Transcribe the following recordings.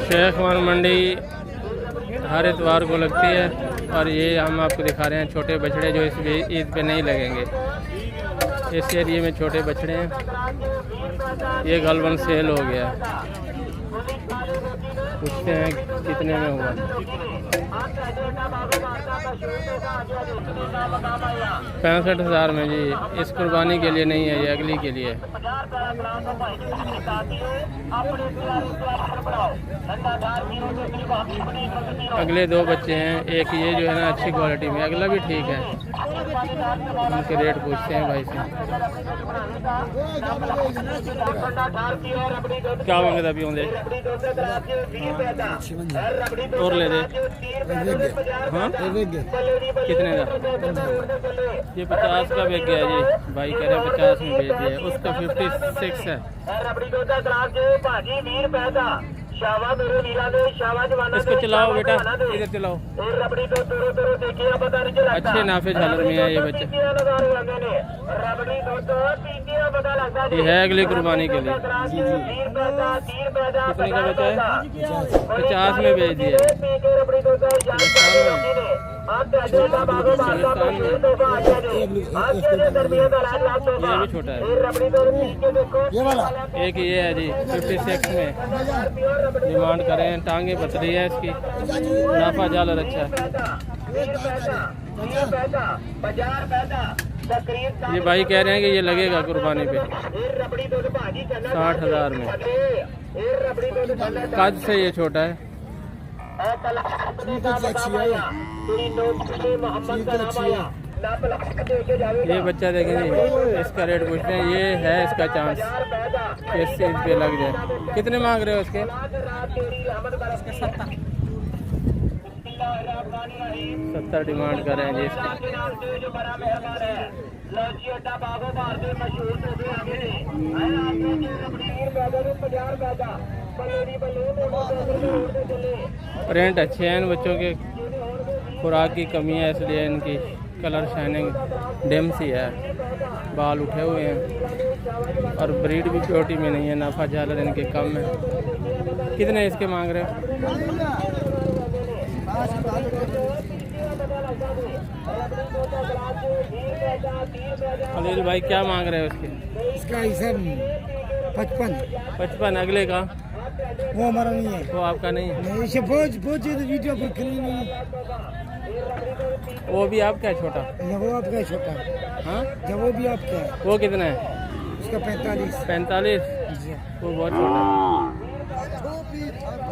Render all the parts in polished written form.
Sheikh one मंडी हर इतवार को लगती है और ये हम आपको दिखा रहे हैं छोटे बछड़े जो इस ईद पे नहीं लगेंगे। इस एरिए में छोटे बछड़े हैं। ये गलबन सेल हो गया, पूछते हैं कितने में हुआ। 65,000 में जी। इस कुर्बानी के लिए नहीं है, ये अगली के लिए। अगले दो बच्चे हैं, एक ये जो है ना अच्छी क्वालिटी में, अगला भी ठीक है। उनके रेट पूछते हैं भाई से। क्या मांगे अभी होंगे और ले दे। हाँ कितने का? ये 50 का बिक गया जी। भाई कह रहे 50 में बेच दिया। उसका 56 है। इसको चलाओ बेटा, इधर चलाओ। अच्छे नाफे झालर में है ये बच्चे। ये है अगली कुर्बानी के लिए। कितने का बचा है? 50 में बेच दिया। ये भी छोटा है। एक ये है जी 56 में डिमांड करें। टांगे बच रही है इसकी, नाफा झालर अच्छा है। ये भाई कह रहे हैं कि ये लगेगा कुर्बानी पे 60,000 में। कद से ये छोटा है। ये बच्चा देखें जी, इसका रेट पूछते हैं। ये है इसका चांस कि इस चीज़ पे लग जाए। कितने मांग रहे हो इसके? 70 डिमांड कर रहे हैं जी इसकी। प्रिंट अच्छे हैं इन बच्चों के। खुराक की कमी है इसलिए इनकी कलर शाइनिंग डिम सी है। बाल उठे हुए हैं और ब्रीड भी प्योरिटी में नहीं है। नाफा झालर इनके कम है। कितने इसके मांग रहे हो? अनिल भाई क्या मांग रहे हो इसके? इसका हिसाब 55। अगले का? वो हमारा नहीं है। वो आपका नहीं है? नहीं, इसे बहुत वीडियो पर खरीद नहीं। वो भी आपका है छोटा? वो आपका है छोटा। हाँ जब वो भी आपका है। वो कितना है? उसका 45। वो बहुत छोटा है।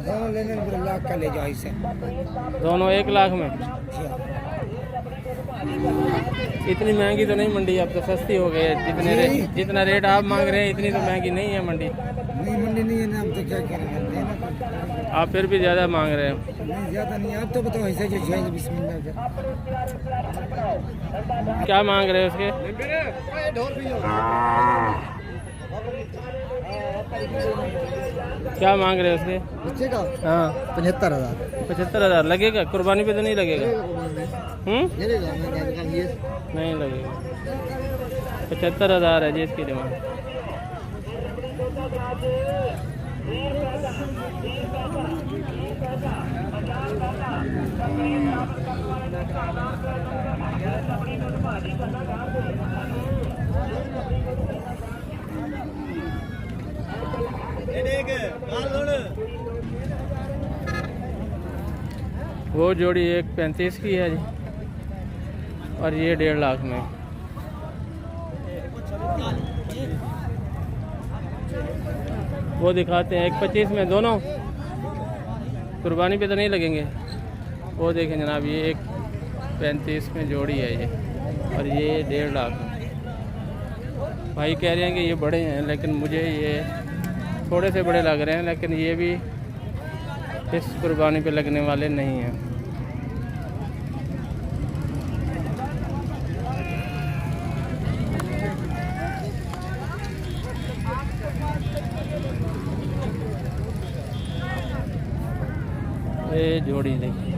दोनों लेने में लाख का ले जाओ इसे। दोनों 1 लाख में? इतनी महंगी तो नहीं मंडी, अब तो सस्ती हो गई है। जितना रेट आप मांग रहे हैं इतनी तो महंगी नहीं है मंडी। नहीं मंडी नहीं है ना, हम तो क्या करें। आप फिर भी ज़्यादा मांग रहे हो। नहीं ज़्यादा नहीं, आप तो बताओ ऐसा जो जाएगा। बिस्मिल्लाह क्या मांग रहे हो उसके? क्या मांग रहे हो उसके? बच्चे का? हाँ 75,000। 75,000 लगेगा? कुर्बानी पे तो नहीं लगेगा? नहीं लगेगा। 75,000 है जी इसकी डिमांड। वो जोड़ी एक 35 की है जी और ये 1.5 लाख में। वो दिखाते हैं एक 25 में। दोनों कुर्बानी पे तो नहीं लगेंगे। वो देखें जनाब, ये एक 35 में जोड़ी है ये और ये 1.5 लाख। भाई कह रहे हैं कि ये बड़े हैं, लेकिन मुझे ये थोड़े से बड़े लग रहे हैं, लेकिन ये भी इस कुर्बानी पे लगने वाले नहीं हैं। ये जोड़ी देखिए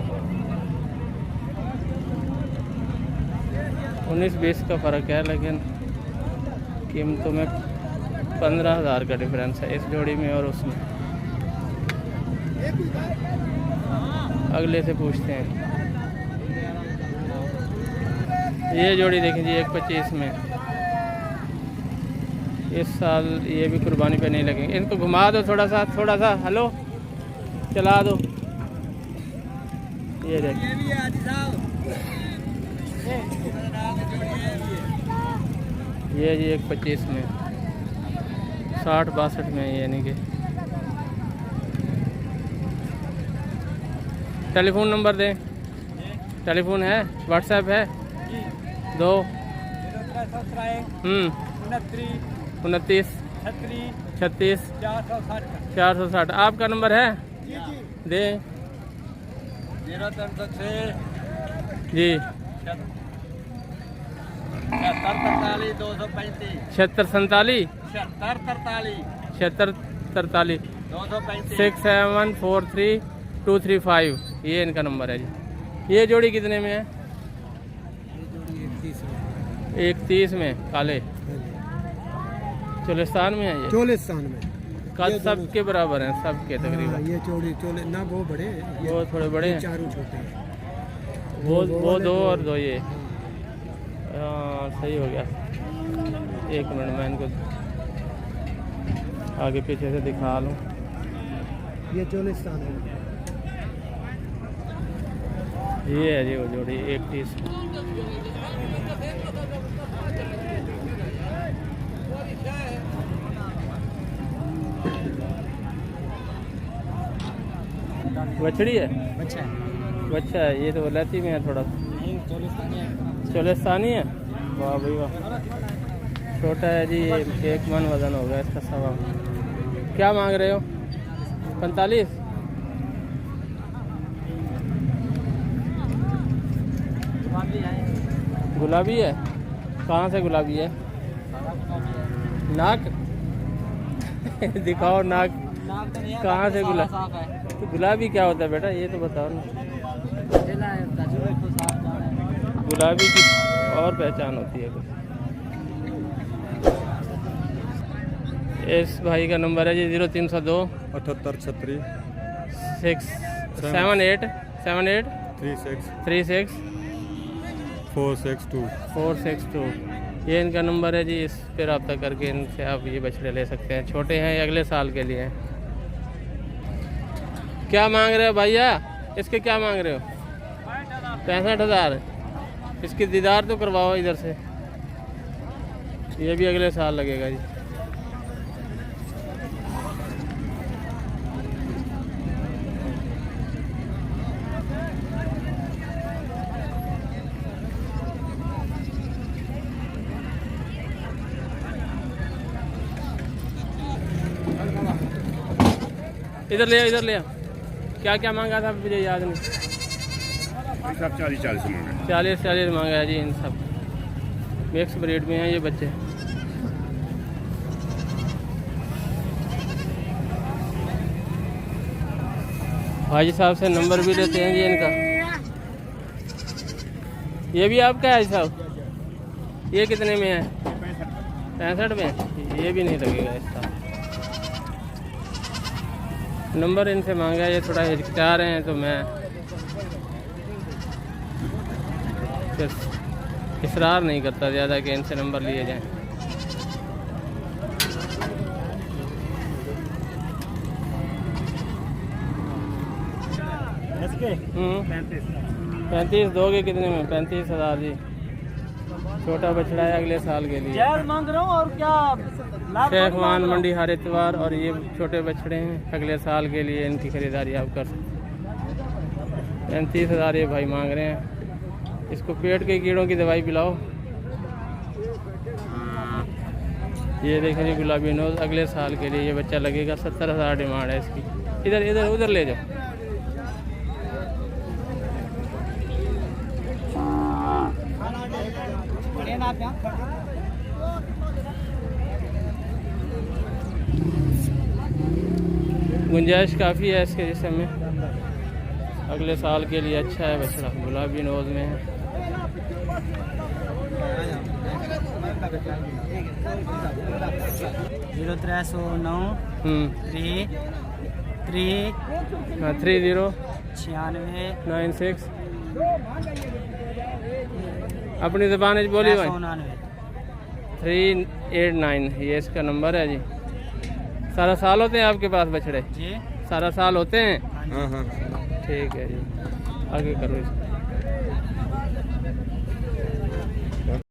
19-20 का फ़र्क है, लेकिन कीमतों में 15,000 का डिफरेंस है इस जोड़ी में और उसमें। अगले से पूछते हैं। ये जोड़ी देखें जी 1.25 में। इस साल ये भी कुर्बानी पे नहीं लगेंगे। इनको घुमा दो थोड़ा सा हेलो चला दो। ये देखिए ये जी 1.25 में 60-62 में यानी कि। टेलीफोन नंबर दें। टेलीफोन है, व्हाट्सएप है 2 29 36 460। आपका नंबर है दे जी 7647 6743235। ये इनका नंबर है जी। ये जोड़ी कितने में है? 31 में काले चोलिस्तान में है ये। चोलिस्तान में कद सबके बराबर हैं, सबके तकरीबन। ये चोले ना वो बड़े हैं, वो थोड़े बड़े हैं, चारों छोटे हैं। वो 2 और 2 ये। हाँ सही हो गया। एक मिनट मैं इनको आगे पीछे से दिखा लूँ। ये चोलिस्तान है। ये है जी वो जोड़ी 31 में। बछड़ी है, बच्चा है। ये तो वलायती में है थोड़ा, चोलिस्तानी है। वाह भाई वाह, छोटा है जी। 1 मन वजन होगा इसका। सवा क्या मांग रहे हो? 45। गुलाबी है? कहाँ से गुलाबी है? नाक दिखाओ नाक कहाँ से तो गुलाबी क्या होता है बेटा, ये तो बताओ ना। गुलाबी की और पहचान होती है कुछ। इस भाई का नंबर है जी 0302 78 78 36 462। ये इनका नंबर है जी। इस पे रब्ता करके इनसे आप ये बछड़े ले सकते हैं। छोटे हैं, ये अगले साल के लिए हैं। क्या मांग रहे हो भैया? इसके क्या मांग रहे हो? 65,000। इसकी दीदार तो करवाओ इधर से। ये भी अगले साल लगेगा जी। इधर ले क्या क्या मांगा था मुझे याद नहीं। 40 मांगा है जी। इन सब मिक्स ब्रीड में हैं ये बच्चे। भाई साहब से नंबर भी लेते हैं जी इनका। ये भी आपका है साहब? ये कितने में है? 65 में। ये भी नहीं लगेगा इसका। नंबर इनसे मांगा है, ये थोड़ा हिचकिचा रहे हैं तो मैं फिर इसरार नहीं करता ज़्यादा कि इनसे नंबर लिए जाएं। इसके 35 दोगे कितने में? 35,000 जी। छोटा बछड़ा है, अगले साल के लिए मांग रहा हूँ। और क्या शेखवान मंडी हर इतवार। और ये छोटे बछड़े हैं, अगले साल के लिए इनकी खरीदारी आप कर सकते। 35,000 ये भाई मांग रहे हैं। इसको पेट के कीड़ों की दवाई पिलाओ। ये देखें जी गुलाबी नोज, अगले साल के लिए ये बच्चा लगेगा। 70,000 डिमांड है इसकी। इधर उधर ले जाओ। गुंजाइश काफ़ी है इसके जिस्म में। अगले साल के लिए अच्छा है बछड़ा। गुलाबी नोज में है। 0309 3 30 96 96 अपनी ज़बान बोली भाई 389 ये इसका नंबर है जी। सारा साल होते हैं आपके पास बछड़े? जी सारा साल होते हैं। हाँ हाँ ठीक है जी, आगे करो इसको।